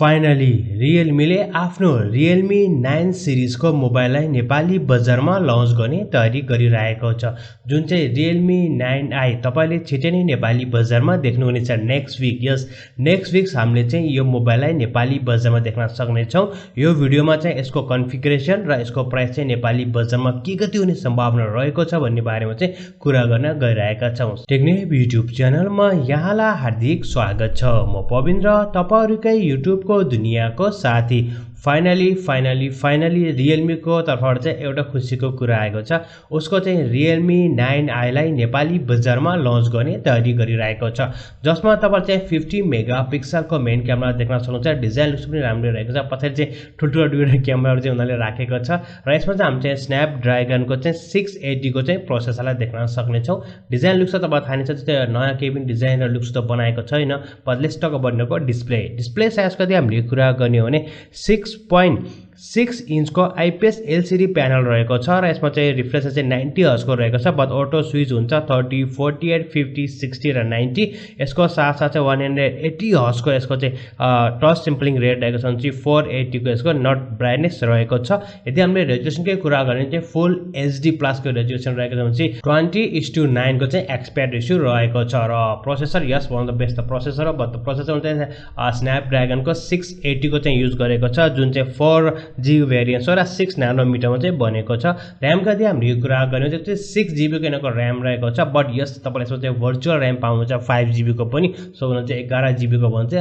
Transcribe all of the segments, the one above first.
Finally रियलमीले आफ्नो Realme 9 सिरिजको मोबाइललाई Nepali बजारमा lunch गर्ने तयारी गरिरहेको छ। जुन चाहिँ Realme 9i तपाईले छिटै नै नेपाली बजारमा देख्नुहुनेछ नेक्स्ट वीक। यस नेक्स्ट वीक हामीले चाहिँ यो मोबाइललाई नेपाली बजारमा देख्न सक्नेछौं। यो भिडियोमा चाहिँ यसको कन्फिगरेसन र यसको प्राइस चाहिँ नेपाली बजारमा के कति हुने सम्भावना रहेको छ भन्ने बारेमा चाहिँ कुरा गर्न गइरहेका छौं। टेक्निक युट्युब च्यानलमा यहाँलाई हार्दिक स्वागत छ। म पविन्द्र, तपाईहरुकै युट्युब को दुनियाको साथी। फाइनली Realme को तर्फबाट चाहिँ एउटा खुसीको कुरा आएको छ। उसको चाहिँ Realme 9i लाई नेपाली बजारमा लन्च गर्ने तयारी गरिरहेको छ, जसमा तपाईले चाहिँ 50 मेगापिक्सलको मेन क्यामेरा देख्न सक्नुहुन्छ। डिजाइन लुक्स पनि राम्रो रहेको छ। पछाडी चाहिँ ठुल्ठुलो दुईवटा क्यामेराहरु चाहिँ उनीहरुले राखेको छ र यसमा चाहिँ हामी चाहिँ स्न्यापड्रागनको चाहिँ 680 को चाहिँ प्रोसेसरलाई देख्न सक्नेछौं। डिजाइन लुक्स त तपाईलाई थाहा नै छ, त्यो नयाँ केही पनि डिजाइन र लुक्स त बनाएको छैन। लेट्स टक अबाउट नको डिस्प्ले साइजको चाहिँ हामीले कुरा गर्ने हो भने 6.6 इन्चको आइपीएस एलसीडी प्यानल रहेको छ र यसमा चाहिँ रिफ्रेश रेट चाहिँ 90 हर्ट्ज को रहेको छ। बट अटो स्विच हुन्छ 30, 48, 50, 60 र 90। यसको साथसाथ चाहिँ 180 हर्ट्ज को यसको चाहिँ टच सैम्पलिङ रेट रहेको छ भने 480 को यसको नट ब्राइटनेस रहेको छ। यदि हामीले रेजोल्युसनकै कुरा गर्ने चाहिँ फुल एचडी प्लस को रेजोल्युसन रहेको छ भने 20:9 को चाहिँ एक्सपेक्ट रेशियो रहेको छ र processor yes one of the best processor हो। बट प्रोसेसर चाहिँ स्न्यापड्रागनको 680 को चाहिँ युज गरेको छ, जुन चाहिँ 4GB भेरिएन्ट हो र 6 नानोमिटरमा चाहिँ बनेको छ। र्याम का चाहिँ हामीले कुरा गर्ने चाहिँ 6GB को यिनको र्याम रहेको छ। बट यस तपाईले यसमा चाहिँ भर्चुअल र्याम पाउनुहुन्छ 5GB को पनि। सो भने चाहिँ 11GB को भन्छ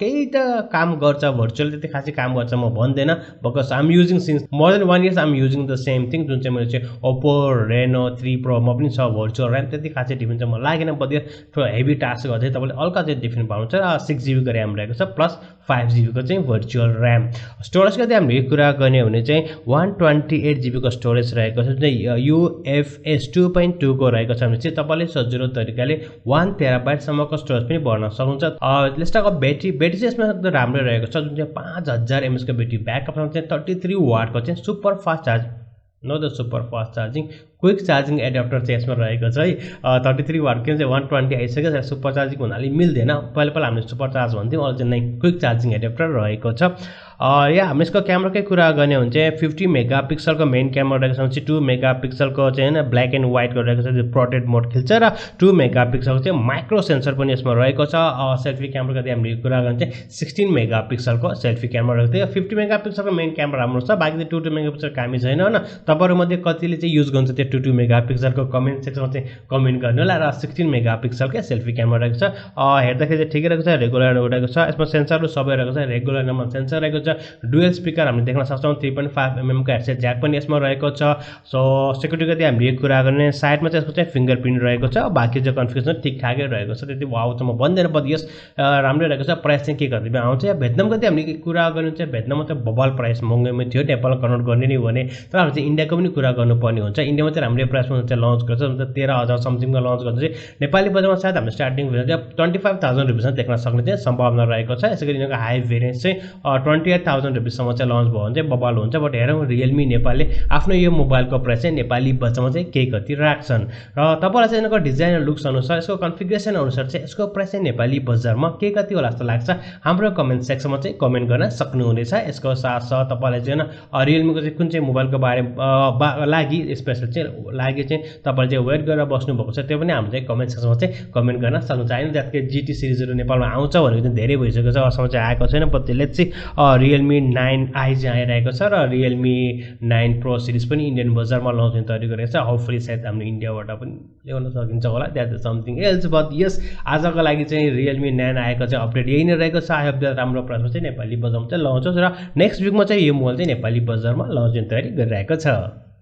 केही त काम गर्छ, भर्चुअल त्यति खासै काम गर्छ म भन्दैन, because I am using since more than 1 years I am using the same thing. जुन चाहिँ मैले चाहिँ Oppo Reno 3 Pro मा पनि छ भर्चुअल र्याम, त्यति खासै डिफरेन्स चाहिँ म लागेन। बट थोरै हेभी टास्क गर्दै तपाईले हल्का चाहिँ डिफरेन्ट पाउनुहुन्छ र 6GB को र्याम रहेको छ प्लस 5GB को चाहिँ भर्चुअल र्याम। स्टोरेज का चाहिँ हामीले कुरा गर्ने हो भने चाहिँ 128GB को स्टोरेज रहेको छ, जुन चाहिँ UFS 2.2 को रहेको छ भने चाहिँ तपाईले सजिलो तरिकाले 1TB सम्मको स्टोरेज पनि भर्न सक्नुहुन्छ। लेट्स टक अबाउट ब्याट्री चाहिँ यसमा एकदम राम्रो रहेको छ, जुन चाहिँ 5000 mAh को ब्याट्री ब्याकअप चाहिँ 33 वाट को चाहिँ super fast charge, no the super fast charging, quick charging adapter चाहिँ यसमा रहेको छ है। 33 वाट के चाहिँ 120 आइसक्यो र सुपर चार्जिङ हुनाले मिल्दैन। पहिला हामीले सुपर चार्ज भन्थ्यौं, अहिले चाहिँ नै क्विक चार्जिङ एडाप्टर रहेको छ। या हामी यसको क्यामेराकै कुरा गर्ने हो भने चाहिँ 50 मेगापिक्सलको मेन क्यामेरा रहेको छ भने 2 मेगापिक्सलको चाहिँ हैन ब्ल्याक एन्ड व्हाइट को रहेको छ, जो पोर्ट्रेट मोड खिल्छ र 2 मेगापिक्सलको चाहिँ माइक्रो सेन्सर पनि यसमा रहेको छ। सेल्फी क्यामेराको चाहिँ हामीले कुरा गर्ने चाहिँ 16 मेगापिक्सलको सेल्फी क्यामेरा रहेको छ। 50 मेगापिक्सलको मेन क्यामेरा राम्रो छ, बाकी चाहिँ 2 मेगापिक्सल कामी छैन हैन। तपाईहरु मध्ये कतिले चाहिँ युज गर्नुहुन्छ त्यो 2 मेगापिक्सलको कमेन्ट सेक्सनमा चाहिँ कमेन्ट गर्नु होला। र 16 मेगापिक्सलको सेल्फी क्यामेरा रहेको छ। हेर्दाखेरि चाहिँ ठिकै रहेको छ, रेगुलर रहेको छ। यसमा सेन्सरहरु सबै रहेको छ, रेगुलर नर्मल सेन्सर रहेको छ। डुअल स्पिकर हामीले देख्न सक्छौं, 3.5mm को हेडसेट ज्याक पनि यसमा रहेको छ। सो सेक्युरिटीको चाहिँ हामीले कुरा गर्ने साइडमा चाहिँ यसको चाहिँ फिंगरप्रिन्ट रहेको छ। बाकी चाहिँ कन्फिगरेसन ठीकठाकै रहेको छ, त्यति वाउ त म भन्दैन। बट यस राम्रै रहेको छ। प्राइस चाहिँ के कति आउँछ या भेटनामको चाहिँ हामीले कुरा गर्ने चाहिँ भेटनाममा चाहिँ बबल प्राइस महँगैमै थियो, नेपाल कन्भर्ट गर्ने नै भने। तर हामीले चाहिँ इन्डियाको पनि कुरा गर्नुपर्ने हुन्छ। इन्डियामा चाहिँ हामीले प्राइसमा चाहिँ लन्च गर्छ, मतलब 13000 समथिङमा लन्च गर्छ चाहिँ नेपाली बजारमा सायद हामीले स्टार्टिङ भेरिएन्ट चाहिँ 25000 रुपैयाँमा देख्न सक्ने चाहिँ सम्भावना रहेको छ। यसैगरी यिनको हाई भेरिएन्ट चाहिँ 28000 रुपैयाँसम्म चाहिँ लन्च भयो भने चाहिँ बबाल हुन्छ। बट हेरौँ Realme नेपालले आफ्नो यो मोबाइलको प्राइस चाहिँ नेपाली बजारमा चाहिँ के कति राख्छन् र तपाईलाई चाहिँ यिनको डिजाइन र लुक्स अनुसार, यसको कन्फिगरेसन अनुसार चाहिँ यसको प्राइस चाहिँ नेपाली बजारमा के कति होला जस्तो लाग्छ हाम्रो कमेन्ट सेक्सनमा चाहिँ कमेन्ट गर्न सक्नुहुनेछ। यसको साथसाथ तपाईलाई चाहिँ Realme को चाहिँ कुन चाहिँ मोबाइलको बारे लागि स्पेशल चाहिँ लागि चाहिँ तपाईले चाहिँ वेट गरेर बस्नु भएको छ, त्यो पनि हामीले चाहिँ कमेन्ट सेक्सनमा चाहिँ कमेन्ट गर्न सक्नुहुन्छ। हैन जतिकै GT सिरिजहरु नेपालमा आउँछ भनेको चाहिँ धेरै भइसकेको छ, अहिलेसम्म चाहिँ आएको छैन। बत्तीले चाहिँ Realme 9i चाहिँ आइरहेको छ र Realme 9 Pro सिरिज पनि इन्डियन बजारमा लन्च हुने तयारी गरेको छ। होपफुली सायद हाम्रो इन्डियाबाट पनि ल्याउन सकिन्छ होला, that is something else. But yes आजको लागि चाहिँ Realme 9 आएको चाहिँ अपडेट यही नै रहेको छ। आई होप द्याट राम्रो प्राइसमा चाहिँ नेपाली बजारमा चाहिँ लन्च होस् र नेक्स्ट वीकमा चाहिँ यो मोबाइल चाहिँ नेपाली बजारमा लन्च हुने तयारी गरिरहेको छ।